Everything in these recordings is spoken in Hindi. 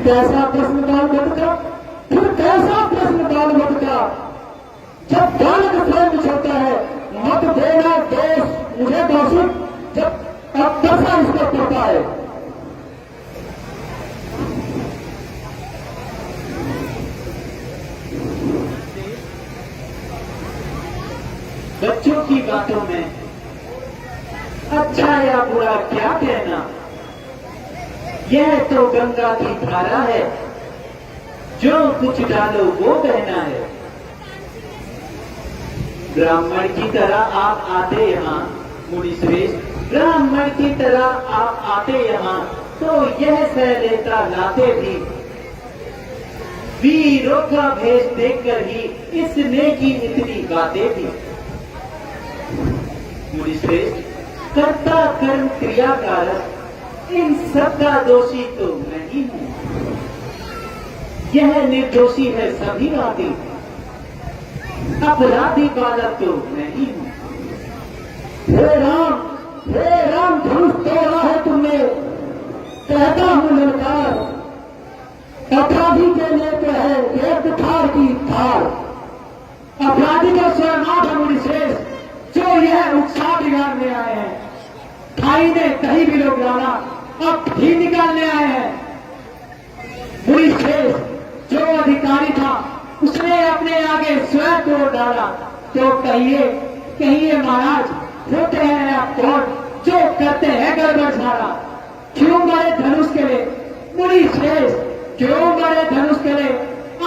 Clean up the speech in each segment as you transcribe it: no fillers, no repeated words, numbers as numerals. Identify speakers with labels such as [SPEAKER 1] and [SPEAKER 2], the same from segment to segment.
[SPEAKER 1] कैसा प्रश्न काल घटका, फिर कैसा प्रश्न काल घटका। जब बालक स्वयं छोटा है, मत देना दोष मुझे दोषित, जब तब कैसा इसको पता है।
[SPEAKER 2] बच्चों की बातों में अच्छा या बुरा क्या कहना, यह तो गंगा की धारा है, जो कुछ डालो वो बहना है। ब्राह्मण की तरह आप आते यहाँ मुनि श्रेष्ठ, ब्राह्मण की तरह आप आते यहाँ तो यह सह लेता लाते भी। वीरों का भेष देखकर ही इसने की इतनी बातें थी। मुनि श्रेष्ठ, कर्ता कर्म क्रिया कारक इन सब का दोषी तो मैं ही हूं, यह निर्दोषी है सभी वादी, अपराधी बालक तो मैं ही हूं।
[SPEAKER 1] हे राम धनुष तोड़ा है तुमने, कहता हूं ललकार, अपराधी के लेते है एक थार की थार। अपराधी का स्वयं आप मुनि श्रेष्ठ, जो यह उत्साह बिगाड़ने आए हैं। खाई ने कहीं भी लोग डाला, अब घी निकालने आए हैं। मुनि श्रेष्ठ जो अधिकारी था उसने अपने आगे स्वयं तोड़ डाला, तो कहिए महाराज होते हैं आप कौन जो करते हैं गड़बड़ सारा। क्यों मरे धनुष के लिए मुनि श्रेष्ठ, क्यों मरे धनुष के लिए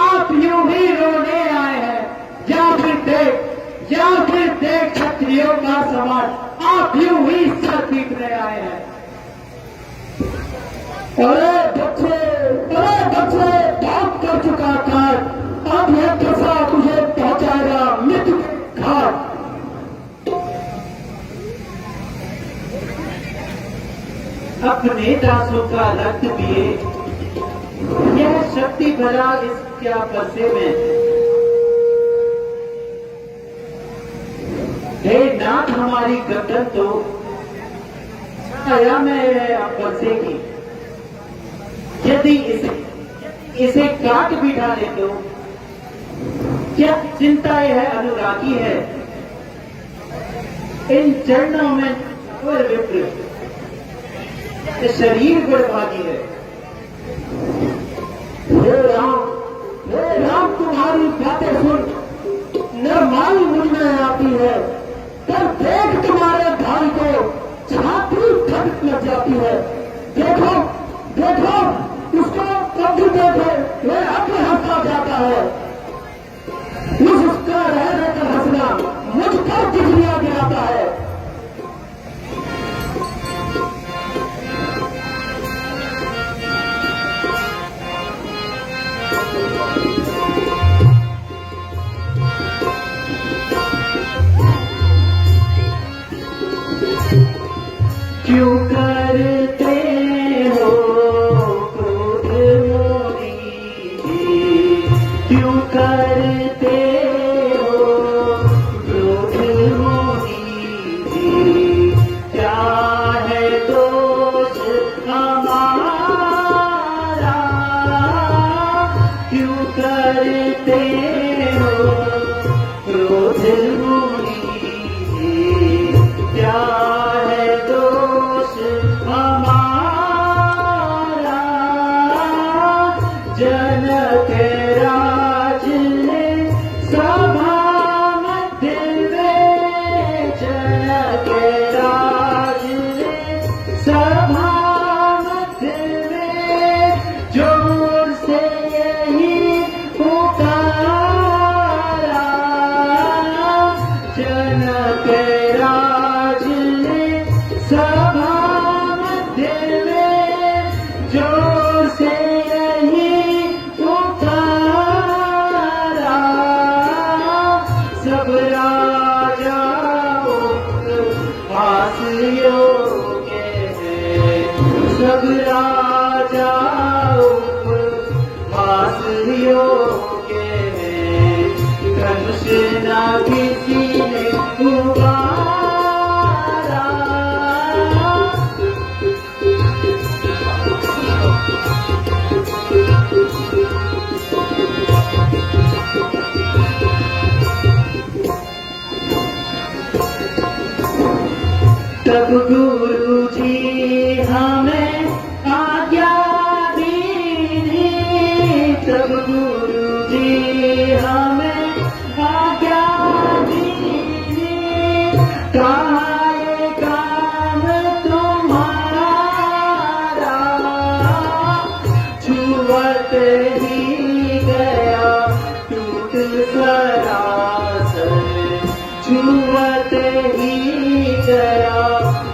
[SPEAKER 1] आप यूं ही रोने आए हैं, या फिर देख क्षत्रियों का समाज आप यूं ही सर पीटने आए हैं। अरे बच्चे बाप कर चुका काट, अब यह फंसा तुझे पहुंचाएगा मृत्यु के घाट।
[SPEAKER 2] अपने दासों का रक्त पिए, यह शक्ति भला इस क्या बसे में। हे नाथ हमारी गर्दन तो छाया में है अब बसेगी, यदि इसे काट भी डाले तो क्या चिंता यह अनुरागी है। इन चरणों में विप्र नित शरीर गुणभागी है।
[SPEAKER 1] हे राम तुम्हारी बातें सुन नरमाई मुझ में आती है, पर देख तुम्हारे भाई को छाती धड़क लग जाती है। देखो देखो उसको कभी देखो वह अब हंसता जाता है। उसका रहने का हंसना मुझ पर बिजलियां गिराता है।
[SPEAKER 2] क्यों करते हो क्रोध मोरी जी, क्यों करते हो क्रोध मोरी जी, क्या है दोष हमारा, क्यों करते हो क्रोध मोरी जी, क्या जनक राज ने सभा मध्य में, जनक राज ने सभा मध्य में जोर से यही पुकारा, जनक राज ने सभा मध्य में जोर से सब राजाओं पास योग्य है, सब राजाओं पास योग्य है, धनुष न किसी ने उबारा। तब गुरु जी हमें आज्ञा दीनी, तब गुरु जी हमें आज्ञा दीनी, कहा ये काम तुम्हारा, छुअत ही गया टूट सरासर, छुअत ही गया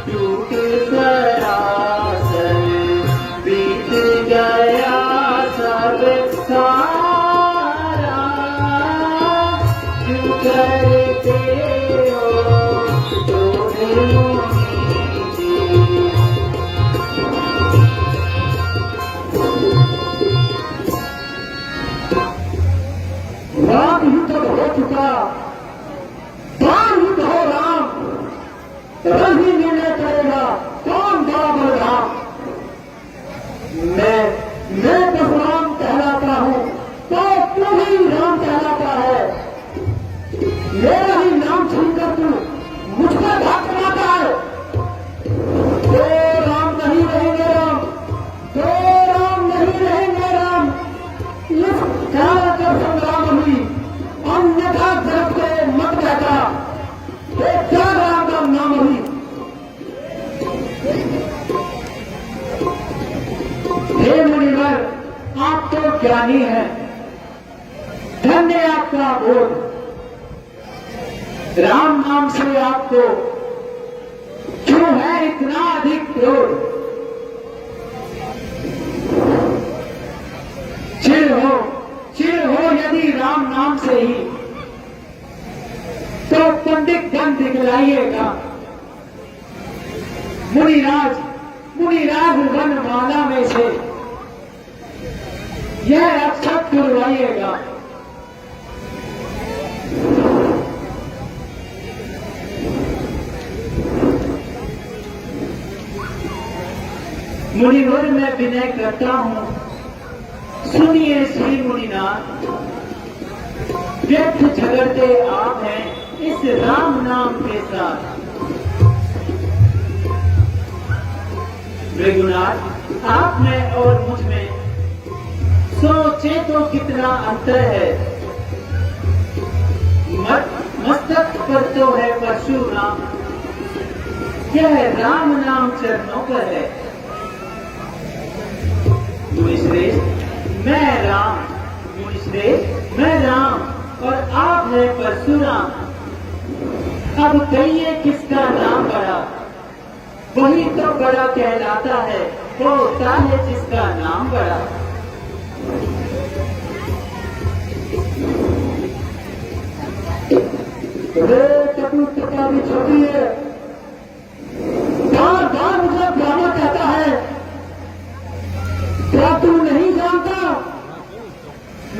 [SPEAKER 2] टूट सरासर, बीत गया सब सारा, क्यों करते हो क्रोध मोरी जी।
[SPEAKER 1] राम युद्ध हो चुका, प्राण युद्ध हो राम, रही निर्णय करेगा कौन बड़ा बलराम। मैं बस राम कहलाता हूं तो तू ही राम कहलाता है। मेरा ही नाम सुनकर तू मुझ पर घात बनाता है। तो राम नहीं रहेंगे राम, तो राम नहीं रहेंगे राम, इस काल का संग्राम हुई अन्यथा जगत को मत कहता, तो क्या राम का नाम हुई। हे मुनिवर आप तो ज्ञानी हैं, धन्य आपका बोध, राम नाम से आपको क्यों है इतना अधिक क्रोध। चिर हो यदि राम नाम से ही तो पंडित गण दिखलाइएगा। मुनिराज वनमाला में से यह अक्षत खुलवाइएगा। मुनिवर मैं विनय करता हूं, सुनिए श्री मुनिनाथ, व्यर्थ झगड़ते आप हैं इस राम नाम के साथ।
[SPEAKER 2] मृगुनाथ, आप में और मुझ में सोचे तो कितना अंतर है। मस्तक पर तो है परशुराम, यह राम नाम चरणों पर है। मुनिश्रेष्ठ मैं राम, मुनिश्रेष्ठ मैं राम, और आप है परशुराम। अब कहिए किसका नाम बड़ा, वही तो बड़ा कहलाता है, होता है जिसका नाम बड़ा।
[SPEAKER 1] चतुर्थता भी छोटी है, बार बार मुझे ब्राह्मण कहता है, क्या तू नहीं जानता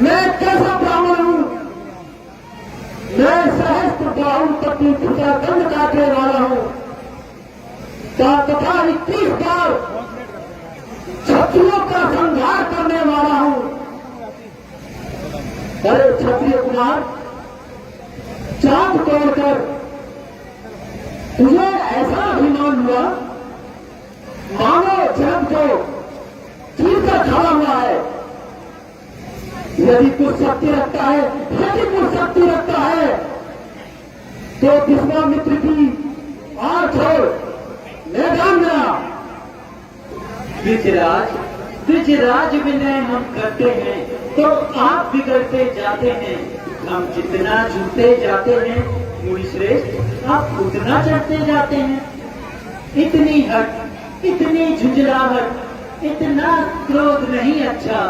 [SPEAKER 1] मैं कैसा ब्राह्मण हूं? मैं सहस्त्र बाहु पति पिता दंड काटने वाला हूं तथा 21 बार क्षत्रियों का संहार करने वाला हूं। अरे क्षत्रिय कुमार, चांद तोड़कर तुझे ऐसा अभिमान हुआ मानो जन्म को चीर कर खड़ा हुआ है। यदि कुछ शक्ति रखता है, यदि कुछ शक्ति रखता है तो विश्वामित्र की आड़ छोड़ मैदान में आ।
[SPEAKER 2] द्विजराज विनय हम करते हैं तो आप बिगड़ते जाते हैं। हम जितना झुकते जाते हैं मुनिश्रेष्ठ, आप उतना चढ़ते जाते हैं। इतनी हट, इतनी झुंझलाहट, इतना क्रोध नहीं अच्छा।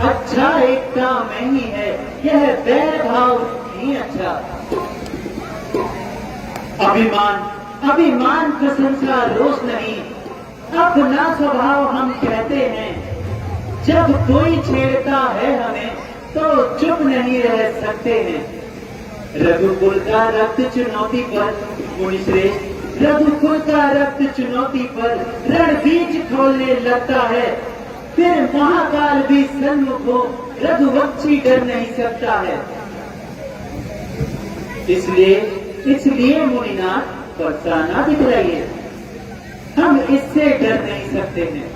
[SPEAKER 2] अच्छा एकता में ही है, यह वैर भाव नहीं अच्छा। अभिमान प्रशंसा रोष नहीं, अपना स्वभाव हम कहते हैं। जब कोई छेड़ता है हमें तो चुप नहीं रह सकते हैं। रघुकुल का रक्त चुनौती पर मुनिश्रेष्ठ, रघुकुल का रक्त चुनौती पर रणबीज खोलने लगता है। फिर महाकाल भी सन्मुख हो, रघुवंशी डर नहीं सकता है। इसलिए मुनिनाथ फरसाना दिखलाइए, हम इससे डर नहीं सकते हैं।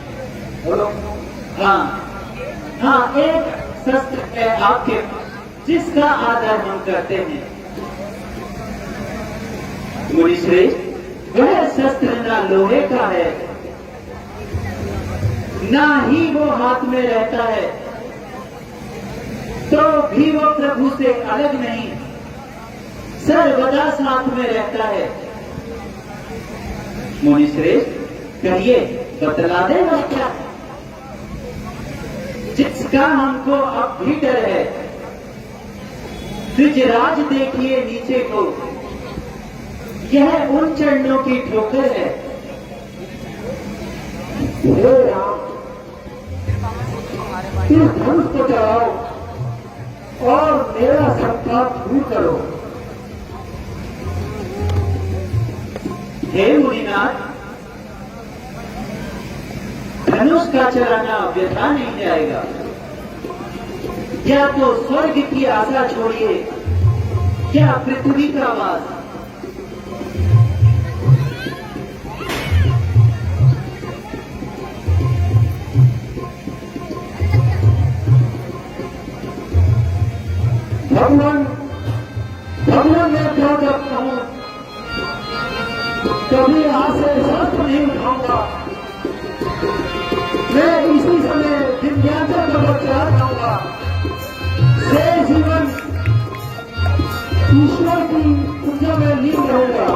[SPEAKER 2] हाँ, एक शस्त्र है आपके जिसका आदर हम करते हैं। मुनिश्रेष्ठ, वह शस्त्र ना लोहे का है, ना ही वो हाथ में रहता है, तो भी वो प्रभु से अलग नहीं, सर्वदा साथ में रहता है। मुनिश्रेष्ठ, कहिए बतला दे वह क्या, जिसका हमको अब भी डर है। द्विजराज देखिए नीचे को, यह उन चरणों की ठोकर है।
[SPEAKER 1] हे राम, इस धनुष को चढ़ाओ और मेरा संताप दूर करो।
[SPEAKER 2] हे मुनिनाथ, धनुष का चलाना व्यथा नहीं जाएगा। या तो स्वर्ग की आशा छोड़िए, या पृथ्वी का वास।
[SPEAKER 1] भगवान मैं क्या करता हूं, कभी हाथ से शस्त्र नहीं उठाऊंगा। मैं इसी समय विंध्याचल पर्वत चढ़ा जाऊंगा। शेष जीवन ईश्वर की पूजा में लीन रहूंगा।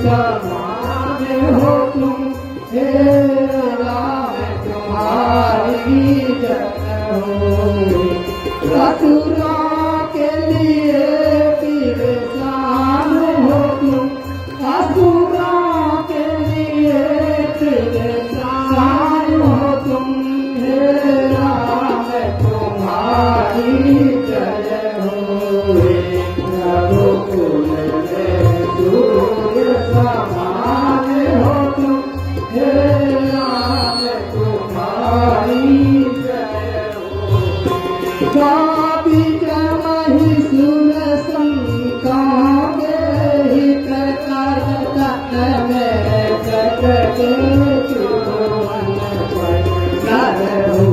[SPEAKER 1] समान हो तुम, हे राम तुम्हारी जन हो। असुरों के लिए परेशान हो तुम, असुरों के लिए परेशान हो तुम, हे राम तुम्हारी जय हो। रघुकुल में सूर्य समान हो तुम, हे तो मन पर कर